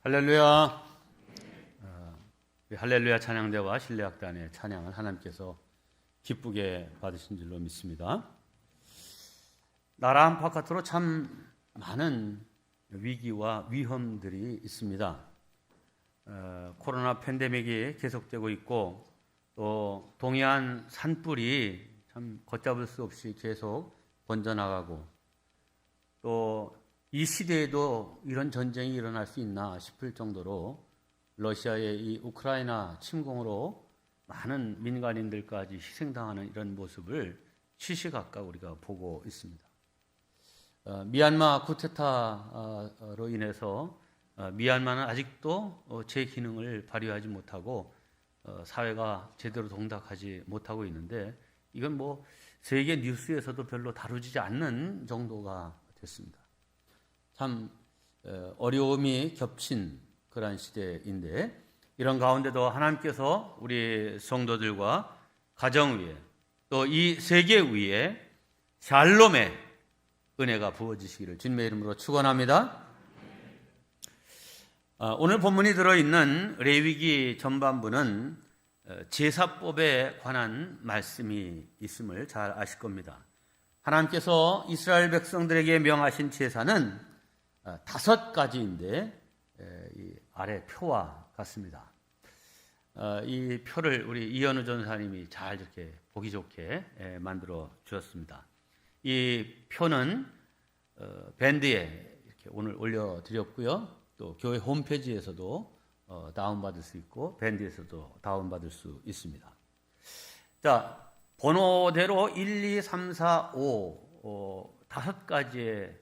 할렐루야. 할렐루야 찬양대와 신뢰악단의 찬양을 하나님께서 기쁘게 받으신 줄로 믿습니다. 나라 한바깥으로 참 많은 위기와 위험들이 있습니다. 코로나 팬데믹이 계속되고 있고 또 동해안 산불이 참 걷잡을 수 없이 계속 번져나가고 또 이 시대에도 이런 전쟁이 일어날 수 있나 싶을 정도로 러시아의 이 우크라이나 침공으로 많은 민간인들까지 희생당하는 이런 모습을 시시각각 우리가 보고 있습니다. 미얀마 쿠데타로 인해서 미얀마는 아직도 제 기능을 발휘하지 못하고 사회가 제대로 동작하지 못하고 있는데 이건 뭐 세계 뉴스에서도 별로 다루지 않는 정도가 됐습니다. 참 어려움이 겹친 그러한 시대인데 이런 가운데도 하나님께서 우리 성도들과 가정 위에 또 이 세계 위에 샬롬의 은혜가 부어지시기를 주님의 이름으로 축원합니다. 오늘 본문이 들어있는 레위기 전반부는 제사법에 관한 말씀이 있음을 잘 아실 겁니다. 하나님께서 이스라엘 백성들에게 명하신 제사는 5가지인데 이 아래 표와 같습니다. 이 표를 우리 이현우 전사님이 잘 이렇게 보기 좋게 만들어 주셨습니다. 이 표는 밴드에 이렇게 오늘 올려드렸고요. 또 교회 홈페이지에서도 다운받을 수 있고 밴드에서도 다운받을 수 있습니다. 자, 번호대로 1, 2, 3, 4, 5 5가지의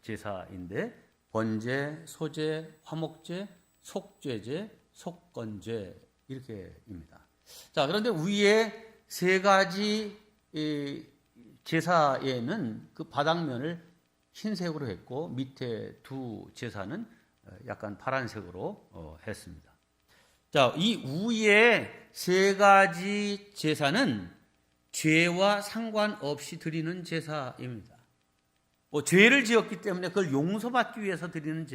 제사인데 번제, 소제, 화목제, 속죄제, 속건제 이렇게입니다. 자, 그런데 위에 3가지 제사에는 그 바닥면을 흰색으로 했고 밑에 2 제사는 약간 파란색으로 했습니다. 자, 이 위에 3가지 제사는 죄와 상관없이 드리는 제사입니다. 죄를 지었기 때문에 그걸 용서받기 위해서 드리는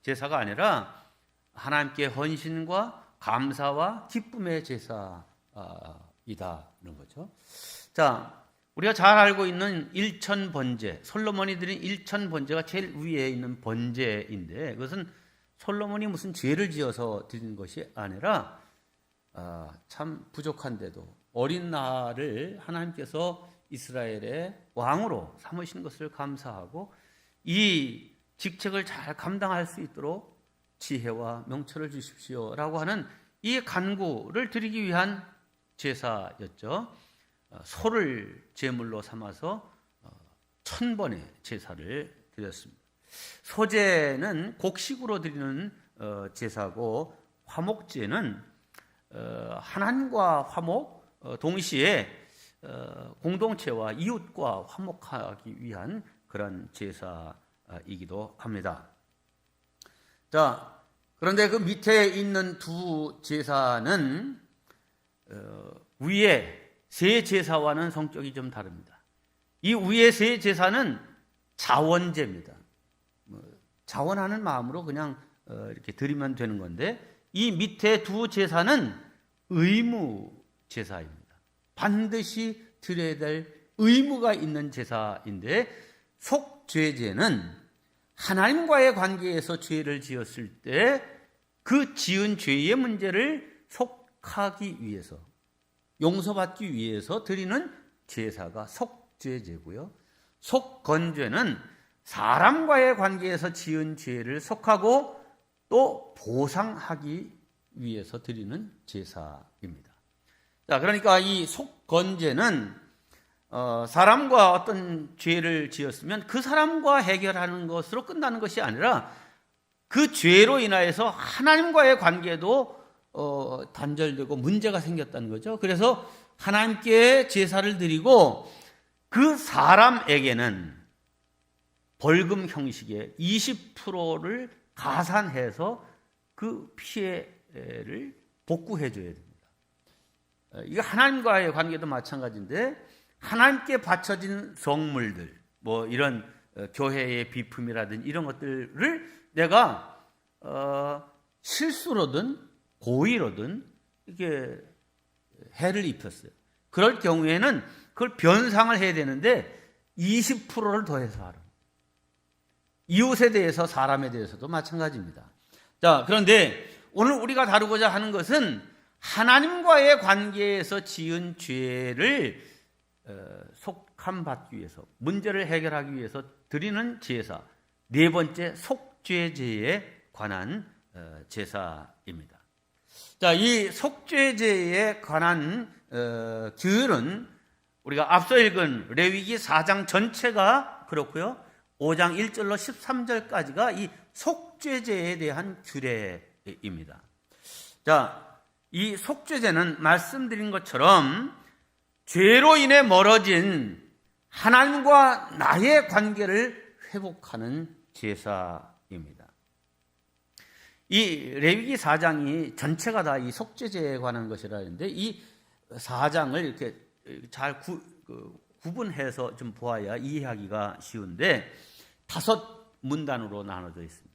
제사가 아니라 하나님께 헌신과 감사와 기쁨의 제사이다는 거죠. 자, 우리가 잘 알고 있는 일천번제, 솔로몬이 드린 일천번제가 제일 위에 있는 번제인데 그것은 솔로몬이 무슨 죄를 지어서 드리는 것이 아니라 참 부족한데도 어린 나를 하나님께서 이스라엘의 왕으로 삼으신 것을 감사하고 이 직책을 잘 감당할 수 있도록 지혜와 명철을 주십시오라고 하는 이 간구를 드리기 위한 제사였죠. 소를 제물로 삼아서 1000번의 제사를 드렸습니다. 소제는 곡식으로 드리는 제사고 화목제는 하나님과 화목 동시에 공동체와 이웃과 화목하기 위한 그런 제사이기도 합니다. 자, 그런데 그 밑에 있는 2 제사는 위에 3 제사와는 성격이 좀 다릅니다. 이 위에 3 제사는 자원제입니다. 자원하는 마음으로 그냥 이렇게 드리면 되는 건데 이 밑에 2 제사는 의무 제사입니다. 반드시 드려야 될 의무가 있는 제사인데 속죄제는 하나님과의 관계에서 죄를 지었을 때 그 지은 죄의 문제를 속하기 위해서 용서받기 위해서 드리는 제사가 속죄제고요. 속건죄는 사람과의 관계에서 지은 죄를 속하고 또 보상하기 위해서 드리는 제사입니다. 자, 그러니까 이 속건죄는 사람과 어떤 죄를 지었으면 그 사람과 해결하는 것으로 끝나는 것이 아니라 그 죄로 인하여서 하나님과의 관계도 단절되고 문제가 생겼다는 거죠. 그래서 하나님께 제사를 드리고 그 사람에게는 벌금 형식의 20%를 가산해서 그 피해를 복구해 줘야 됩니다. 이거 하나님과의 관계도 마찬가지인데 하나님께 바쳐진 성물들, 뭐 이런 교회의 비품이라든지 이런 것들을 내가 실수로든 고의로든 이게 해를 입혔어요. 그럴 경우에는 그걸 변상을 해야 되는데 20%를 더해서 하라. 이웃에 대해서 사람에 대해서도 마찬가지입니다. 자, 그런데 오늘 우리가 다루고자 하는 것은 하나님과의 관계에서 지은 죄를 속함받기 위해서, 문제를 해결하기 위해서 드리는 제사, 네 번째 속죄제에 관한 제사입니다. 자, 이 속죄제에 관한 규율은 우리가 앞서 읽은 레위기 4장 전체가 그렇고요. 5장 1절로 13절까지가 이 속죄제에 대한 규례입니다. 자, 이 속죄제는 말씀드린 것처럼 죄로 인해 멀어진 하나님과 나의 관계를 회복하는 제사입니다. 이 레위기 4장이 전체가 다 이 속죄제에 관한 것이라는데 이 4장을 이렇게 잘 구분해서 좀 보아야 이해하기가 쉬운데 5문단으로 나눠져 있습니다.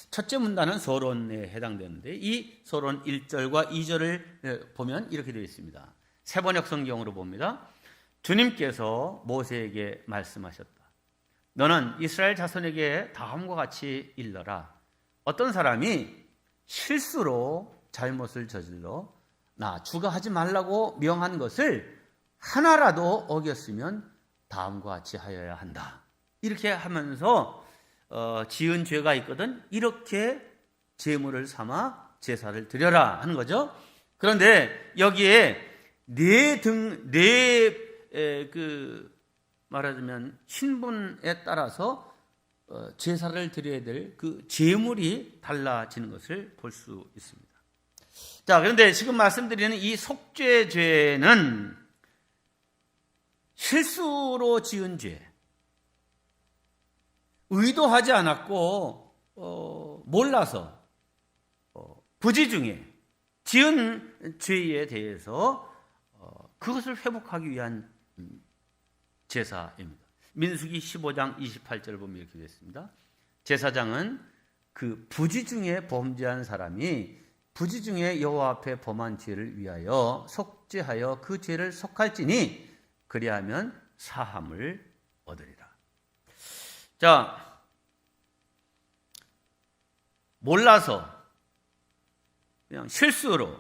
첫째 문단은 서론에 해당되는데 이 서론 1절과 2절을 보면 이렇게 되어 있습니다. 세번역 성경으로 봅니다. 주님께서 모세에게 말씀하셨다. 너는 이스라엘 자손에게 다음과 같이 일러라. 어떤 사람이 실수로 잘못을 저질러 나 주가 하지 말라고 명한 것을 하나라도 어겼으면 다음과 같이 하여야 한다. 이렇게 하면서 지은 죄가 있거든 이렇게 제물을 삼아 제사를 드려라 하는 거죠. 그런데 여기에 말하자면 신분에 따라서 제사를 드려야 될 그 제물이 달라지는 것을 볼 수 있습니다. 자, 그런데 지금 말씀드리는 이 속죄죄는 실수로 지은 죄, 의도하지 않았고 몰라서 부지 중에 지은 죄에 대해서 그것을 회복하기 위한 제사입니다. 민수기 15장 28절을 보면 이렇게 되어 있습니다. 제사장은 그 부지 중에 범죄한 사람이 부지 중에 여호와 앞에 범한 죄를 위하여 속죄하여 그 죄를 속할지니 그리하면 사함을 얻으리라. 자, 몰라서 그냥 실수로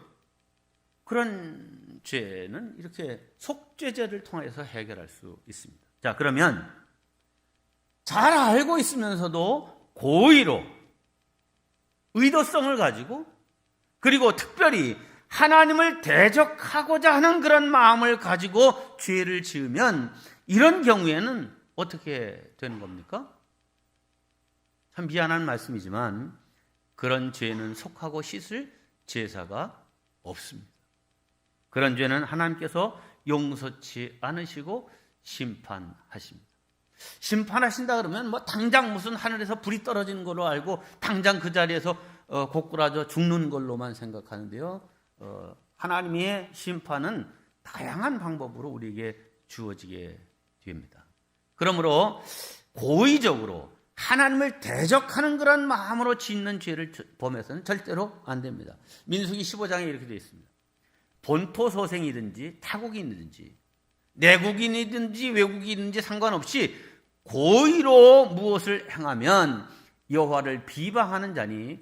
그런 죄는 이렇게 속죄제를 통해서 해결할 수 있습니다. 자, 그러면 잘 알고 있으면서도 고의로 의도성을 가지고 그리고 특별히 하나님을 대적하고자 하는 그런 마음을 가지고 죄를 지으면 이런 경우에는 어떻게 되는 겁니까? 참 미안한 말씀이지만 그런 죄는 속하고 씻을 제사가 없습니다. 그런 죄는 하나님께서 용서치 않으시고 심판하십니다. 심판하신다 그러면 뭐 당장 무슨 하늘에서 불이 떨어지는 걸로 알고 당장 그 자리에서 고꾸라져 죽는 걸로만 생각하는데요. 하나님의 심판은 다양한 방법으로 우리에게 주어지게 됩니다. 그러므로 고의적으로 하나님을 대적하는 그런 마음으로 짓는 죄를 범해서는 절대로 안 됩니다. 민수기 15장에 이렇게 되어 있습니다. 본토 소생이든지 타국인이든지 내국인이든지 외국인이든지 상관없이 고의로 무엇을 행하면 여호와를 비방하는 자니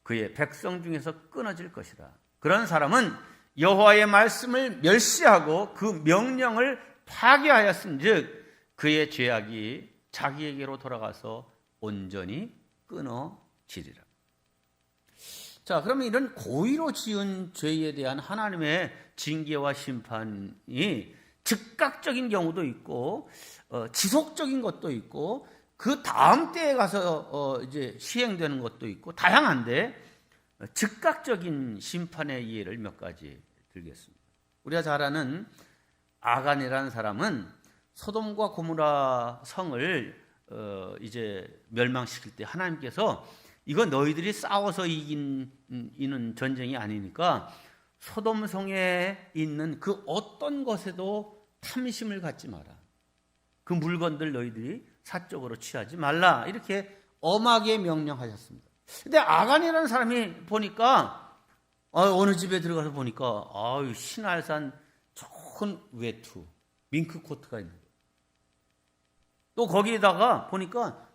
그의 백성 중에서 끊어질 것이라. 그런 사람은 여호와의 말씀을 멸시하고 그 명령을 파괴하였은즉 그의 죄악이 자기에게로 돌아가서 온전히 끊어지리라. 자, 그러면 이런 고의로 지은 죄에 대한 하나님의 징계와 심판이 즉각적인 경우도 있고 지속적인 것도 있고 그 다음 때에 가서 이제 시행되는 것도 있고 다양한데 즉각적인 심판의 예를 몇 가지 들겠습니다. 우리가 잘 아는 아간이라는 사람은 소돔과 고모라 성을 이제 멸망시킬 때 하나님께서 이거 너희들이 싸워서 이기는 전쟁이 아니니까 소돔 성에 있는 그 어떤 것에도 탐심을 갖지 마라. 그 물건들 너희들이 사적으로 취하지 말라. 이렇게 엄하게 명령하셨습니다. 근데 아간이라는 사람이 보니까 어느 집에 들어가서 보니까 신할산 좋은 외투, 밍크 코트가 있는 거예요. 또 거기에다가 보니까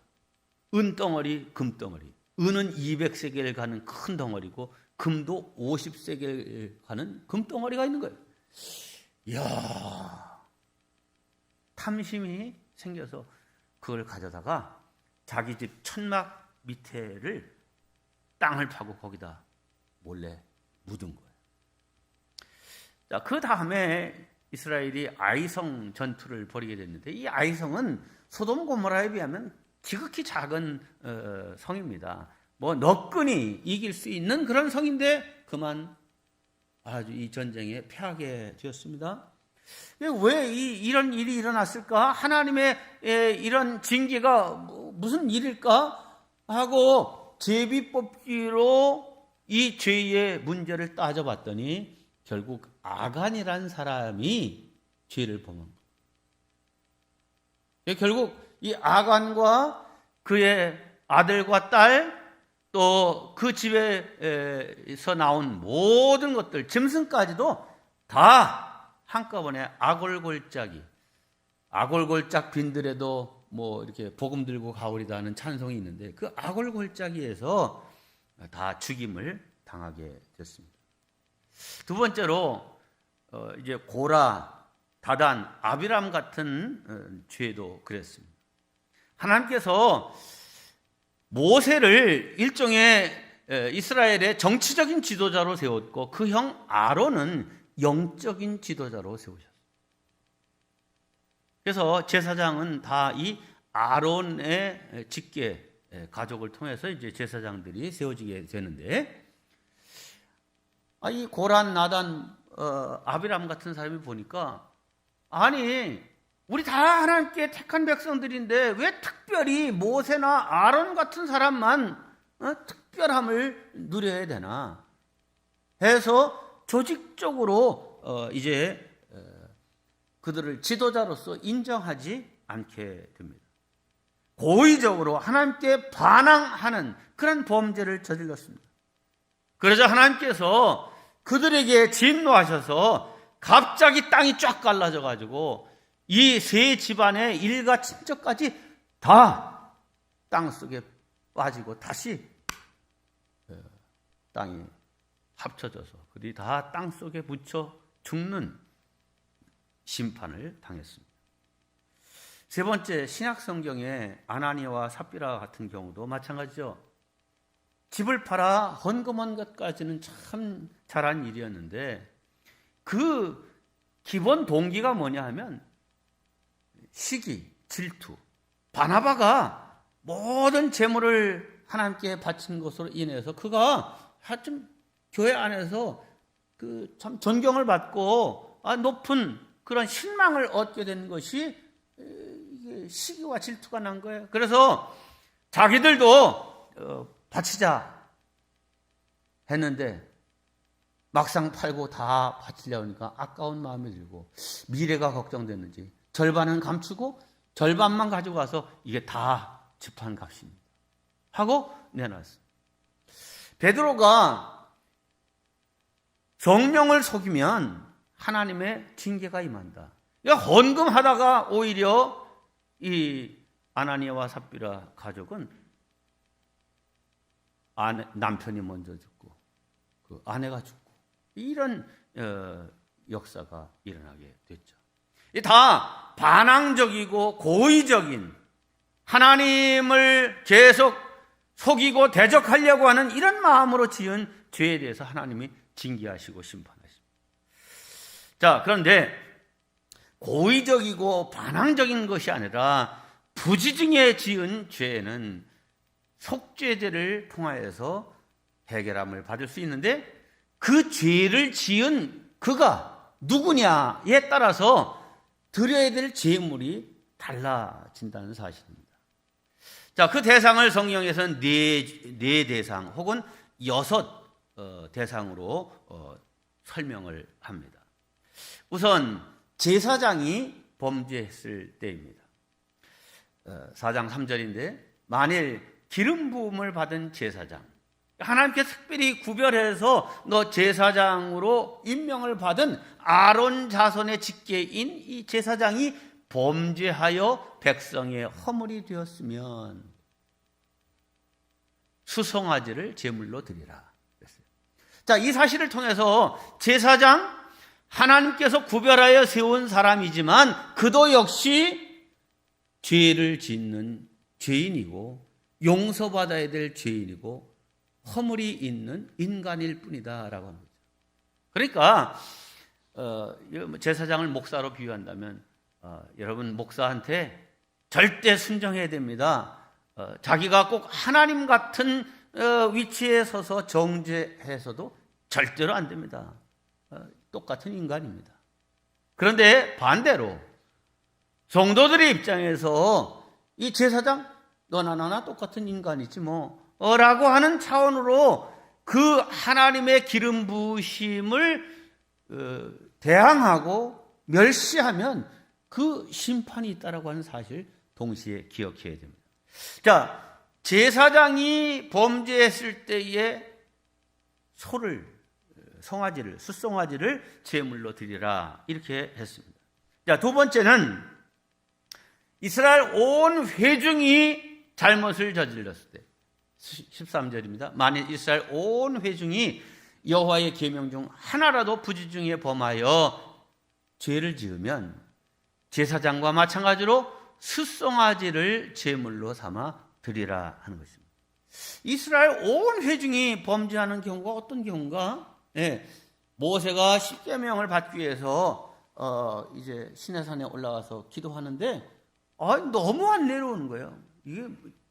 은덩어리, 금덩어리. 은은 200세겔 가는 큰 덩어리고 금도 50세겔 가는 금덩어리가 있는 거예요. 이야, 탐심이 생겨서 그걸 가져다가 자기 집 천막 밑에를 땅을 파고 거기다 몰래 묻은 거예요. 자, 그 다음에 이스라엘이 아이성 전투를 벌이게 됐는데, 이 아이성은 소돔 고모라에 비하면 지극히 작은 성입니다. 뭐 너끈히 이길 수 있는 그런 성인데 그만 아주 이 전쟁에 패하게 되었습니다. 왜 이런 일이 일어났을까? 하나님의 이런 징계가 무슨 일일까? 하고 제비뽑기로 이 죄의 문제를 따져봤더니 결국 아간이라는 사람이 죄를 범한 거예요. 결국 이 아간과 그의 아들과 딸, 또 그 집에서 나온 모든 것들, 짐승까지도 다 한꺼번에 아골골짝 빈들에도 뭐 이렇게 복음 들고 가오리다 하는 찬송이 있는데, 그 아골골짜기에서 다 죽임을 당하게 됐습니다. 두 번째로 이제 고라, 다단, 아비람 같은 죄도 그랬습니다. 하나님께서 모세를 일종의 이스라엘의 정치적인 지도자로 세웠고 그 형 아론은 영적인 지도자로 세우셨어요. 그래서 제사장은 다 이 아론의 직계 가족을 통해서 이제 제사장들이 세워지게 되는데, 이 고란, 나단, 아비람 같은 사람이 보니까 아니 우리 다 하나님께 택한 백성들인데 왜 특별히 모세나 아론 같은 사람만 특별함을 누려야 되나 해서 조직적으로 이제 그들을 지도자로서 인정하지 않게 됩니다. 고의적으로 하나님께 반항하는 그런 범죄를 저질렀습니다. 그러자 하나님께서 그들에게 진노하셔서 갑자기 땅이 쫙 갈라져 가지고 이 세 집안의 일가 친척까지 다 땅속에 빠지고 다시 땅이 합쳐져서 그들이 다 땅속에 묻혀 죽는 심판을 당했습니다. 세 번째, 신약 성경의 아나니아와 삽비라 같은 경우도 마찬가지죠. 집을 팔아 헌금한 것까지는 참 잘한 일이었는데 그 기본 동기가 뭐냐 하면 시기, 질투. 바나바가 모든 재물을 하나님께 바친 것으로 인해서 그가 하여튼 교회 안에서 그 참 존경을 받고 높은 그런 신망을 얻게 된 것이 시기와 질투가 난 거예요. 그래서 자기들도 바치자 했는데 막상 팔고 다 바치려고 하니까 아까운 마음이 들고 미래가 걱정됐는지 절반은 감추고 절반만 가지고 가서 이게 다 집한 값입니다 하고 내놨어요. 베드로가 성령을 속이면 하나님의 징계가 임한다. 그러니까 헌금하다가 오히려 이 아나니아와 삽비라 가족은 남편이 먼저 죽고 그 아내가 죽고 이런 역사가 일어나게 됐죠. 다 반항적이고 고의적인 하나님을 계속 속이고 대적하려고 하는 이런 마음으로 지은 죄에 대해서 하나님이 징계하시고 심판하십니다. 자, 그런데 고의적이고 반항적인 것이 아니라 부지중에 지은 죄는 속죄제를 통하여서 해결함을 받을 수 있는데 그 죄를 지은 그가 누구냐에 따라서 드려야 될 제물이 달라진다는 사실입니다. 자, 그 대상을 성경에서는 네 대상 혹은 6 대상으로 설명을 합니다. 우선 제사장이 범죄했을 때입니다. 4장 3절인데 만일 기름 부음을 받은 제사장, 하나님께 특별히 구별해서 너 제사장으로 임명을 받은 아론 자손의 직계인 이 제사장이 범죄하여 백성의 허물이 되었으면 수송아지를 제물로 드리라 그랬어요. 자, 이 사실을 통해서 제사장, 하나님께서 구별하여 세운 사람이지만 그도 역시 죄를 짓는 죄인이고 용서받아야 될 죄인이고 허물이 있는 인간일 뿐이다라고 합니다. 그러니까 제사장을 목사로 비유한다면 여러분 목사한테 절대 순종해야 됩니다. 자기가 꼭 하나님 같은 위치에 서서 정죄해서도 절대로 안 됩니다. 똑같은 인간입니다. 그런데 반대로 성도들의 입장에서 이 제사장 너나 나나 똑같은 인간이지 라고 하는 차원으로 그 하나님의 기름 부으심을 대항하고 멸시하면 그 심판이 있다라고 하는 사실 동시에 기억해야 됩니다. 자, 제사장이 범죄했을 때에 송아지를, 숫송아지를 제물로 드리라 이렇게 했습니다. 자, 두 번째는 이스라엘 온 회중이 잘못을 저질렀을 때 13절입니다. 만일 이스라엘 온 회중이 여호와의 계명 중 하나라도 부지 중에 범하여 죄를 지으면 제사장과 마찬가지로 숫송아지를 제물로 삼아 드리라 하는 것입니다. 이스라엘 온 회중이 범죄하는 경우가 어떤 경우가? 모세가 십계명을 받기 위해서 이제 시내산에 올라가서 기도하는데 너무 안 내려오는 거예요. 이게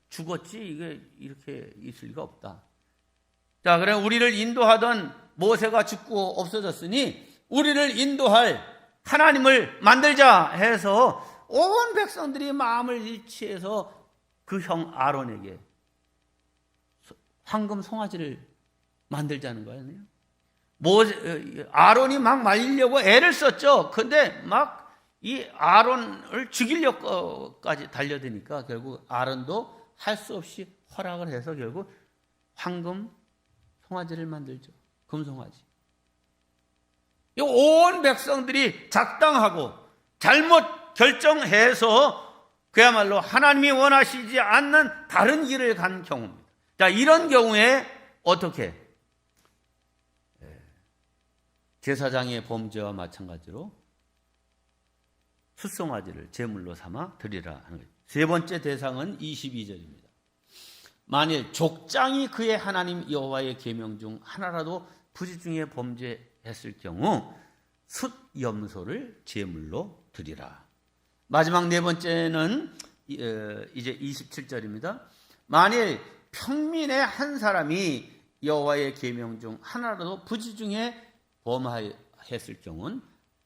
죽었지 이게 이렇게 있을 리가 없다. 자, 그래 우리를 인도하던 모세가 죽고 없어졌으니 우리를 인도할 하나님을 만들자 해서 온 백성들이 마음을 일치해서 그 형 아론에게 황금 송아지를 만들자는 거예요. 아론이 막 말리려고 애를 썼죠. 근데 막 이 아론을 죽이려고까지 달려드니까 결국 아론도 할 수 없이 허락을 해서 결국 황금 송아지를 만들죠. 금송아지. 온 백성들이 작당하고 잘못 결정해서 그야말로 하나님이 원하시지 않는 다른 길을 간 경우입니다. 자, 이런 경우에 어떻게? 제사장의 범죄와 마찬가지로 숫송아지를 제물로 삼아 드리라 하는 거예요. 세 번째 대상은 22절입니다. 만일 족장이 그의 하나님 여호와의 계명 중 하나라도 부지 중에 범죄했을 경우 숫염소를 제물로 드리라. 마지막 네 번째는 이제 27절입니다. 만일 평민의 한 사람이 여호와의 계명 중 하나라도 부지 중에 범하였을 경우는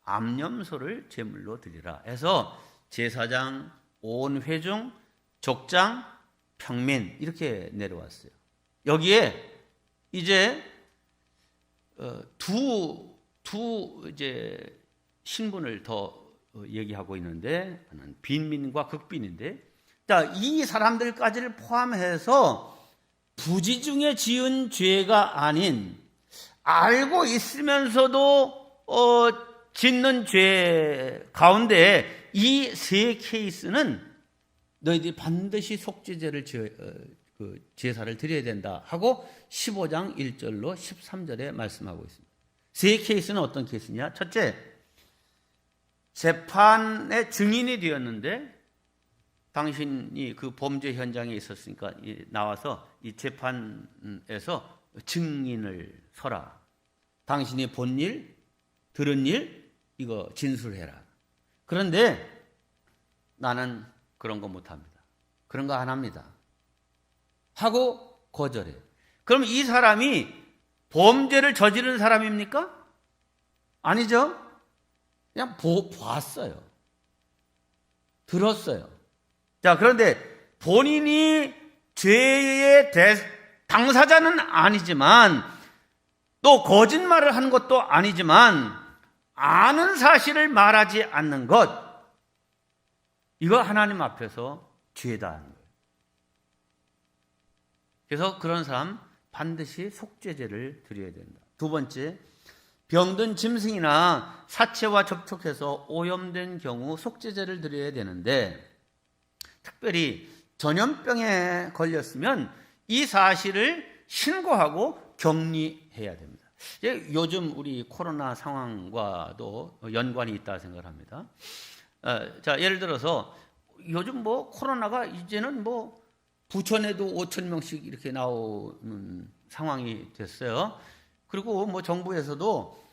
암염소를 제물로 드리라 해서 제사장, 온 회중, 족장, 평민 이렇게 내려왔어요. 여기에 이제 두 이제 신분을 더 얘기하고 있는데 빈민과 극빈인데, 자, 이 사람들까지를 포함해서 부지 중에 지은 죄가 아닌 알고 있으면서도 짓는 죄 가운데 이 세 케이스는 너희들이 반드시 속죄제를 제사를 드려야 된다 하고 15장 1절로 13절에 말씀하고 있습니다. 세 케이스는 어떤 케이스냐? 첫째, 재판의 증인이 되었는데 당신이 그 범죄 현장에 있었으니까 나와서 이 재판에서 증인을 서라. 당신이 본 일, 들은 일 이거 진술해라. 그런데 나는 그런 거 못합니다. 그런 거 안 합니다. 하고 거절해요. 그럼 이 사람이 범죄를 저지른 사람입니까? 아니죠. 그냥 봤어요. 들었어요. 자, 그런데 본인이 죄의 당사자는 아니지만 또 거짓말을 하는 것도 아니지만 아는 사실을 말하지 않는 것, 이거 하나님 앞에서 죄다 하는 거예요. 그래서 그런 사람 반드시 속죄제를 드려야 된다. 두 번째, 병든 짐승이나 사체와 접촉해서 오염된 경우 속죄제를 드려야 되는데, 특별히 전염병에 걸렸으면 이 사실을 신고하고 격리해야 됩니다. 요즘 우리 코로나 상황과도 연관이 있다 생각합니다. 자, 예를 들어서 요즘 뭐 코로나가 이제는 뭐 부천에도 5천 명씩 이렇게 나오는 상황이 됐어요. 그리고 뭐 정부에서도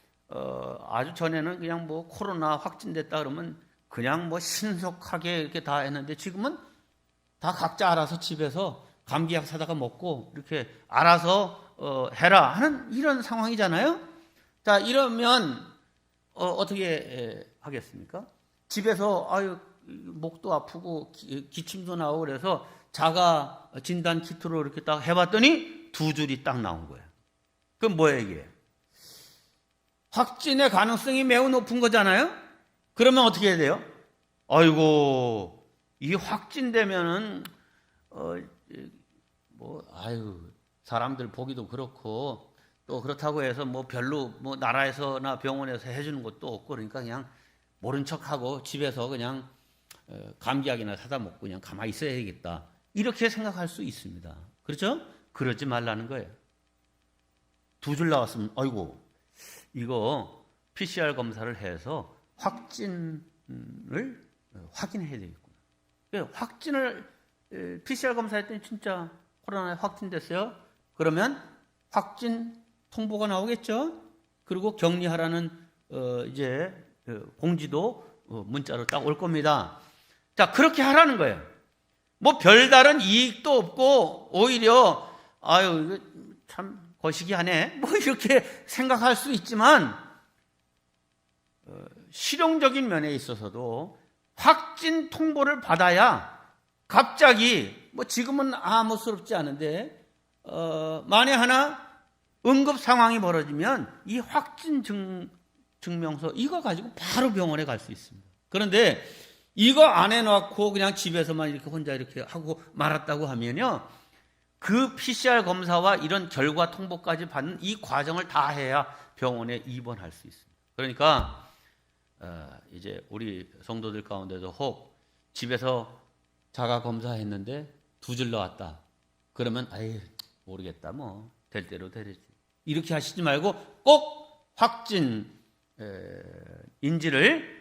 아주 전에는 그냥 뭐 코로나 확진됐다 그러면 그냥 뭐 신속하게 이렇게 다 했는데, 지금은 다 각자 알아서 집에서 감기약 사다가 먹고 이렇게 알아서 해라 하는 이런 상황이잖아요. 자, 이러면 어떻게 하겠습니까? 집에서 아유 목도 아프고 기침도 나오고 그래서 자가 진단 키트로 이렇게 딱 해봤더니 2줄이 딱 나온 거예요. 그럼 뭐예요 이게? 확진의 가능성이 매우 높은 거잖아요. 그러면 어떻게 해야 돼요? 아이고, 이 확진되면은 사람들 보기도 그렇고, 또 그렇다고 해서 뭐 별로 뭐 나라에서나 병원에서 해주는 것도 없고, 그러니까 그냥 모른 척하고 집에서 그냥 감기약이나 사다 먹고 그냥 가만히 있어야겠다, 이렇게 생각할 수 있습니다. 그렇죠? 그러지 말라는 거예요. 2줄 나왔으면 아이고, 이거 PCR 검사를 해서 확진을 확인해야 되겠구나. 확진을 PCR 검사했더니 진짜 코로나에 확진됐어요. 그러면 확진 통보가 나오겠죠. 그리고 격리하라는 이제 공지도 문자로 딱 올 겁니다. 자, 그렇게 하라는 거예요. 뭐 별다른 이익도 없고 오히려 아유 이거 참 거시기하네, 뭐 이렇게 생각할 수 있지만 실용적인 면에 있어서도 확진 통보를 받아야 갑자기 뭐 지금은 아무스럽지 않은데 만에 하나 응급 상황이 벌어지면 이 확진 증명서 이거 가지고 바로 병원에 갈 수 있습니다. 그런데 이거 안 해놓고 그냥 집에서만 이렇게 혼자 이렇게 하고 말았다고 하면요, 그 PCR 검사와 이런 결과 통보까지 받는 이 과정을 다 해야 병원에 입원할 수 있습니다. 그러니까 이제 우리 성도들 가운데도 혹 집에서 자가 검사했는데 2줄 나왔다 그러면 아이 모르겠다, 뭐 될 대로 되지, 이렇게 하시지 말고 꼭 확진 인지를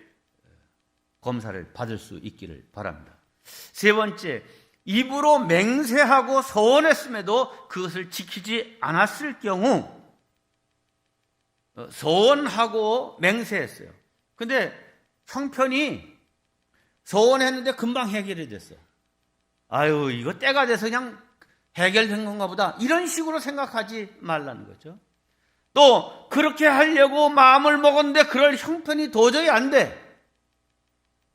검사를 받을 수 있기를 바랍니다. 세 번째, 입으로 맹세하고 서원했음에도 그것을 지키지 않았을 경우, 서원하고 맹세했어요. 근데 형편이 서원했는데 금방 해결이 됐어요. 아유 이거 때가 돼서 그냥 해결된 건가 보다, 이런 식으로 생각하지 말라는 거죠. 또 그렇게 하려고 마음을 먹었는데 그럴 형편이 도저히 안 돼.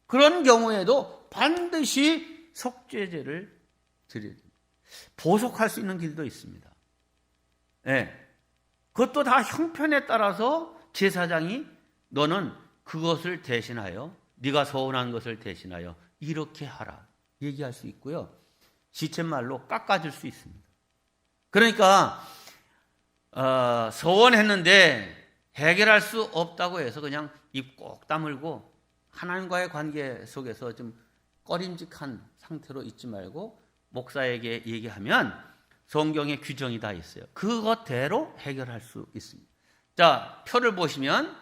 그런 경우에도 반드시 속죄제를 드려야 됩니다. 보속할 수 있는 길도 있습니다. 네. 그것도 다 형편에 따라서 제사장이 너는 그것을 대신하여, 네가 서운한 것을 대신하여 이렇게 하라 얘기할 수 있고요, 지쳇말로 깎아줄 수 있습니다. 그러니까 서원했는데 해결할 수 없다고 해서 그냥 입 꼭 다물고 하나님과의 관계 속에서 좀 꺼림직한 상태로 있지 말고 목사에게 얘기하면 성경에 규정이 다 있어요. 그것대로 해결할 수 있습니다. 자, 표를 보시면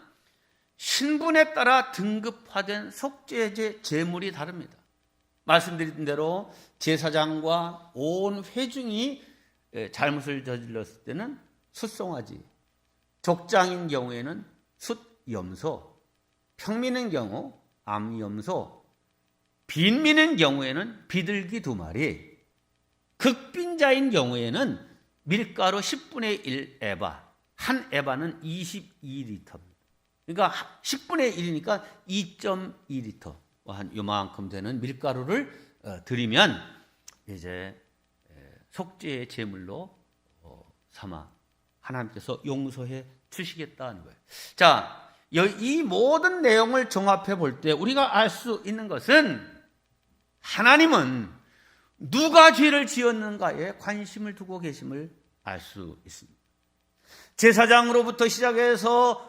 신분에 따라 등급화된 속죄제 제물이 다릅니다. 말씀드린 대로 제사장과 온 회중이 잘못을 저질렀을 때는 숫송아지, 족장인 경우에는 숫염소, 평민인 경우 암염소, 빈민인 경우에는 비둘기 2마리, 극빈자인 경우에는 밀가루 10분의 1 에바, 한 에바는 22리터입니다. 그러니까 10분의 1이니까 2.2리터, 한 요만큼 되는 밀가루를 드리면 이제 속죄의 제물로 삼아 하나님께서 용서해 주시겠다는 거예요. 자, 이 모든 내용을 종합해 볼 때 우리가 알 수 있는 것은 하나님은 누가 죄를 지었는가에 관심을 두고 계심을 알 수 있습니다. 제사장으로부터 시작해서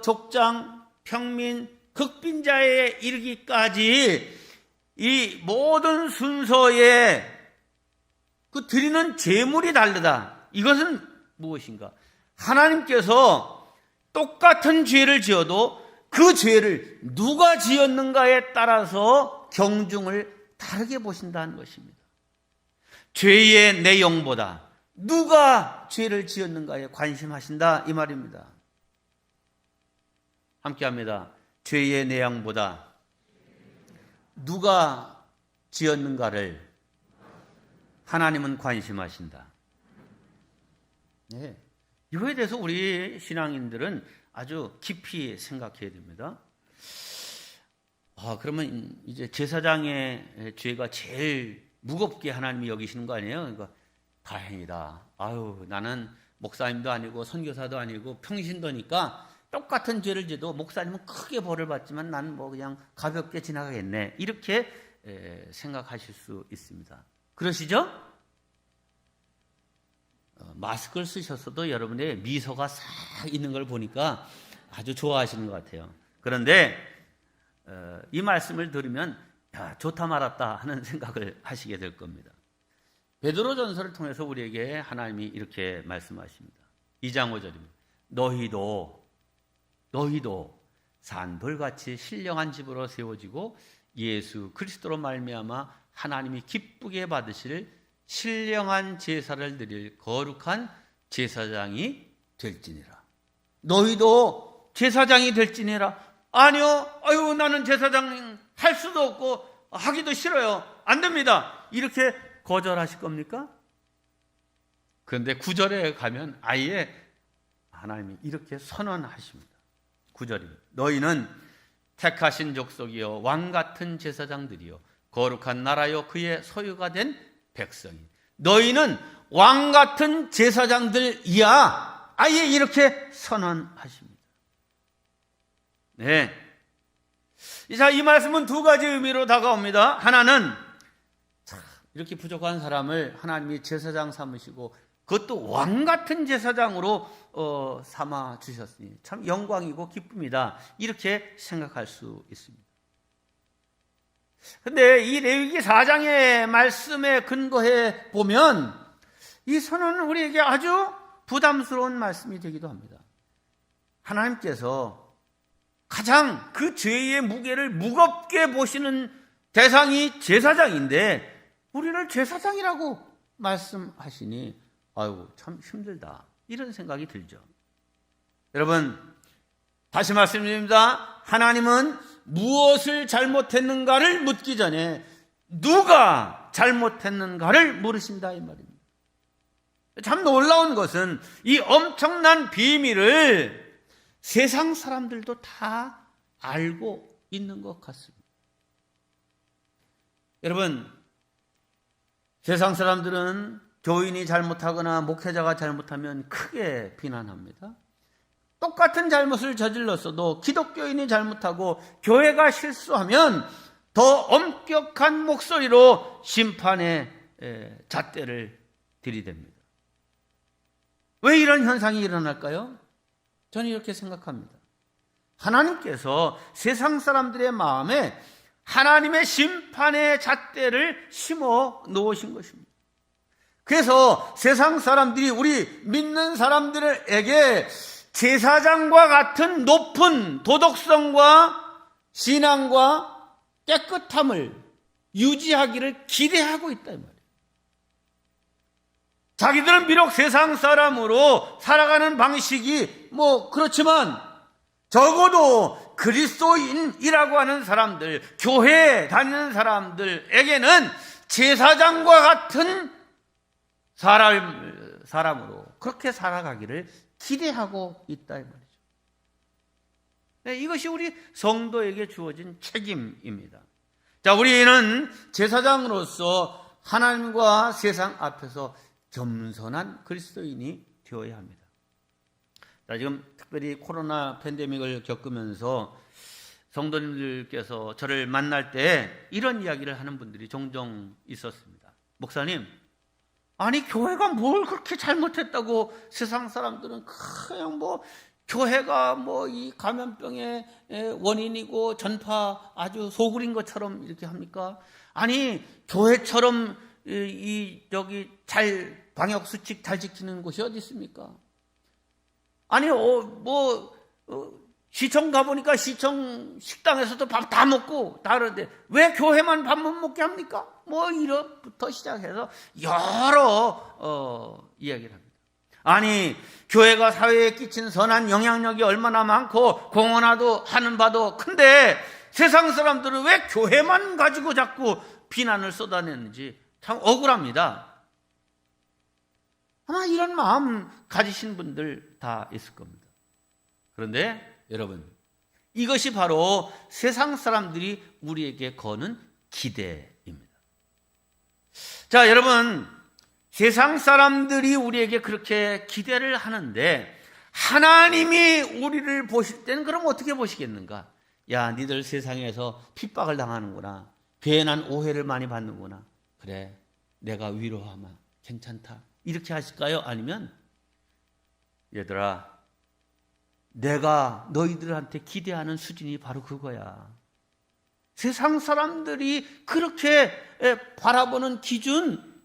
족장, 평민, 극빈자에 이르기까지 이 모든 순서에 그 드리는 제물이 다르다. 이것은 무엇인가? 하나님께서 똑같은 죄를 지어도 그 죄를 누가 지었는가에 따라서 경중을 다르게 보신다는 것입니다. 죄의 내용보다 누가 죄를 지었는가에 관심하신다 이 말입니다. 함께합니다. 죄의 내용보다 누가 지었는가를 하나님은 관심하신다. 네. 이거에 대해서 우리 신앙인들은 아주 깊이 생각해야 됩니다. 그러면 이제 제사장의 죄가 제일 무겁게 하나님이 여기시는 거 아니에요? 그러니까 다행이다. 나는 목사님도 아니고 선교사도 아니고 평신도니까 똑같은 죄를 지어도 목사님은 크게 벌을 받지만 나는 그냥 가볍게 지나가겠네. 이렇게 생각하실 수 있습니다. 그러시죠? 마스크를 쓰셨어도 여러분의 미소가 싹 있는 걸 보니까 아주 좋아하시는 것 같아요. 그런데 이 말씀을 들으면 좋다 말았다 하는 생각을 하시게 될 겁니다. 베드로전서를 통해서 우리에게 하나님이 이렇게 말씀하십니다. 2장 5절입니다. 너희도 산돌같이 신령한 집으로 세워지고 예수 그리스도로 말미암아 하나님이 기쁘게 받으실 신령한 제사를 드릴 거룩한 제사장이 될지니라. 너희도 제사장이 될지니라. 아니요, 나는 제사장 할 수도 없고 하기도 싫어요. 안 됩니다. 이렇게 거절하실 겁니까? 그런데 9절에 가면 아예 하나님이 이렇게 선언하십니다. 9절입니다. 너희는 택하신 족속이요 왕같은 제사장들이요 거룩한 나라요 그의 소유가 된 백성이. 너희는 왕같은 제사장들이야. 아예 이렇게 선언하십니다. 네. 자, 이 말씀은 두 가지 의미로 다가옵니다. 하나는 이렇게 부족한 사람을 하나님이 제사장 삼으시고 그것도 왕같은 제사장으로 삼아 주셨으니 참 영광이고 기쁨이다. 이렇게 생각할 수 있습니다. 그런데 이 레위기 4장의 말씀에 근거해 보면 이 선언은 우리에게 아주 부담스러운 말씀이 되기도 합니다. 하나님께서 가장 그 죄의 무게를 무겁게 보시는 대상이 제사장인데 우리를 제사장이라고 말씀하시니 참 힘들다. 이런 생각이 들죠. 여러분, 다시 말씀드립니다. 하나님은 무엇을 잘못했는가를 묻기 전에 누가 잘못했는가를 물으신다 이 말입니다. 참 놀라운 것은 이 엄청난 비밀을 세상 사람들도 다 알고 있는 것 같습니다. 여러분, 세상 사람들은 교인이 잘못하거나 목회자가 잘못하면 크게 비난합니다. 똑같은 잘못을 저질렀어도 기독교인이 잘못하고 교회가 실수하면 더 엄격한 목소리로 심판의 잣대를 들이댑니다. 왜 이런 현상이 일어날까요? 저는 이렇게 생각합니다. 하나님께서 세상 사람들의 마음에 하나님의 심판의 잣대를 심어 놓으신 것입니다. 그래서 세상 사람들이 우리 믿는 사람들에게 제사장과 같은 높은 도덕성과 신앙과 깨끗함을 유지하기를 기대하고 있다 이 말이에요. 자기들은 비록 세상 사람으로 살아가는 방식이 그렇지만 적어도 그리스도인이라고 하는 사람들, 교회에 다니는 사람들에게는 제사장과 같은 사람으로 그렇게 살아가기를 기대하고 있다 이 말이죠. 네, 이것이 우리 성도에게 주어진 책임입니다. 자, 우리는 제사장으로서 하나님과 세상 앞에서 겸손한 그리스도인이 되어야 합니다. 자, 지금 특별히 코로나 팬데믹을 겪으면서 성도님들께서 저를 만날 때 이런 이야기를 하는 분들이 종종 있었습니다. 목사님, 아니 교회가 뭘 그렇게 잘못했다고 세상 사람들은 그냥 뭐 교회가 뭐 이 감염병의 원인이고 전파 아주 소굴인 것처럼 이렇게 합니까? 아니 교회처럼 여기 잘 방역 수칙 잘 지키는 곳이 어디 있습니까? 아니 시청 가보니까 시청 식당에서도 밥 다 먹고 다 그러는데 왜 교회만 밥 못 먹게 합니까? 뭐 이런부터 시작해서 여러 이야기를 합니다. 아니 교회가 사회에 끼친 선한 영향력이 얼마나 많고 공헌하도 하는 바도 큰데 세상 사람들은 왜 교회만 가지고 자꾸 비난을 쏟아내는지 참 억울합니다. 아마 이런 마음 가지신 분들 다 있을 겁니다. 그런데 여러분, 이것이 바로 세상 사람들이 우리에게 거는 기대입니다. 자, 여러분, 세상 사람들이 우리에게 그렇게 기대를 하는데 하나님이 우리를 보실 때는 그럼 어떻게 보시겠는가? 야, 니들 세상에서 핍박을 당하는구나. 괜한 오해를 많이 받는구나. 그래, 내가 위로하마. 괜찮다. 이렇게 하실까요? 아니면 얘들아, 내가 너희들한테 기대하는 수준이 바로 그거야. 세상 사람들이 그렇게 바라보는 기준,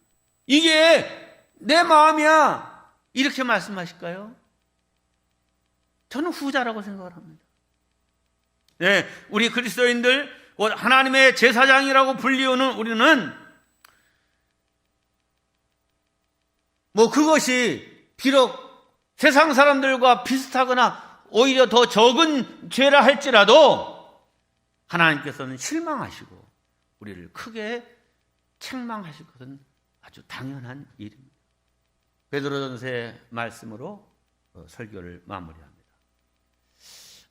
이게 내 마음이야. 이렇게 말씀하실까요? 저는 후자라고 생각을 합니다. 네, 우리 그리스도인들, 하나님의 제사장이라고 불리우는 우리는 뭐 그것이 비록 세상 사람들과 비슷하거나 오히려 더 적은 죄라 할지라도 하나님께서는 실망하시고 우리를 크게 책망하실 것은 아주 당연한 일입니다. 베드로전서의 말씀으로 설교를 마무리합니다.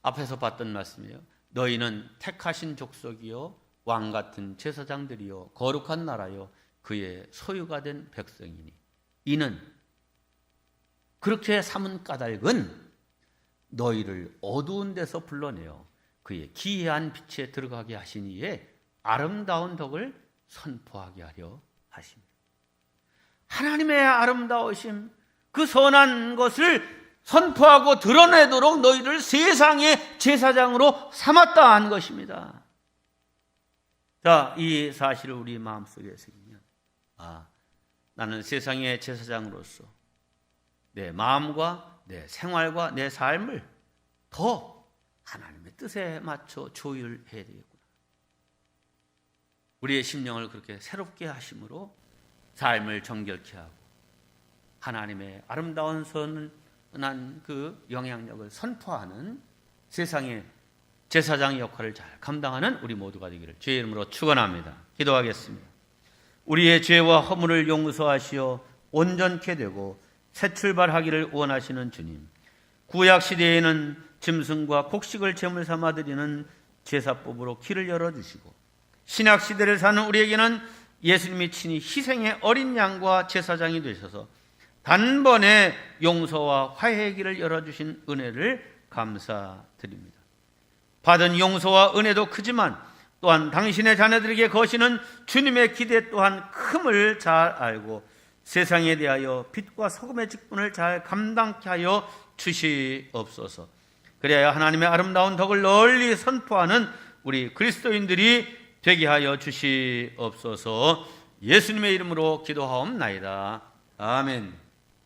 앞에서 봤던 말씀이에요. 너희는 택하신 족속이요 왕같은 제사장들이요 거룩한 나라요 그의 소유가 된 백성이니 이는 그렇게 삼은 까닭은 너희를 어두운 데서 불러내어 그의 기이한 빛에 들어가게 하신 이에 아름다운 덕을 선포하게 하려 하십니다. 하나님의 아름다우심, 그 선한 것을 선포하고 드러내도록 너희를 세상의 제사장으로 삼았다 한 것입니다. 자, 이 사실을 우리 마음속에 새기면 나는 세상의 제사장으로서 내 마음과 내 생활과 내 삶을 더 하나님의 뜻에 맞춰 조율해야 되겠구나. 우리의 심령을 그렇게 새롭게 하심으로 삶을 정결케 하고 하나님의 아름다운 선한 그 영향력을 선포하는 세상의 제사장의 역할을 잘 감당하는 우리 모두가 되기를 주의 이름으로 축원합니다. 기도하겠습니다. 우리의 죄와 허물을 용서하시어 온전케 되고 새 출발하기를 원하시는 주님, 구약 시대에는 짐승과 곡식을 제물 삼아 드리는 제사법으로 길을 열어주시고 신약 시대를 사는 우리에게는 예수님이 친히 희생의 어린 양과 제사장이 되셔서 단번에 용서와 화해의 길을 열어주신 은혜를 감사드립니다. 받은 용서와 은혜도 크지만 또한 당신의 자녀들에게 거시는 주님의 기대 또한 큼을 잘 알고 세상에 대하여 빛과 소금의 직분을 잘 감당케 하여 주시옵소서. 그래야 하나님의 아름다운 덕을 널리 선포하는 우리 그리스도인들이 되게 하여 주시옵소서. 예수님의 이름으로 기도하옵나이다. 아멘.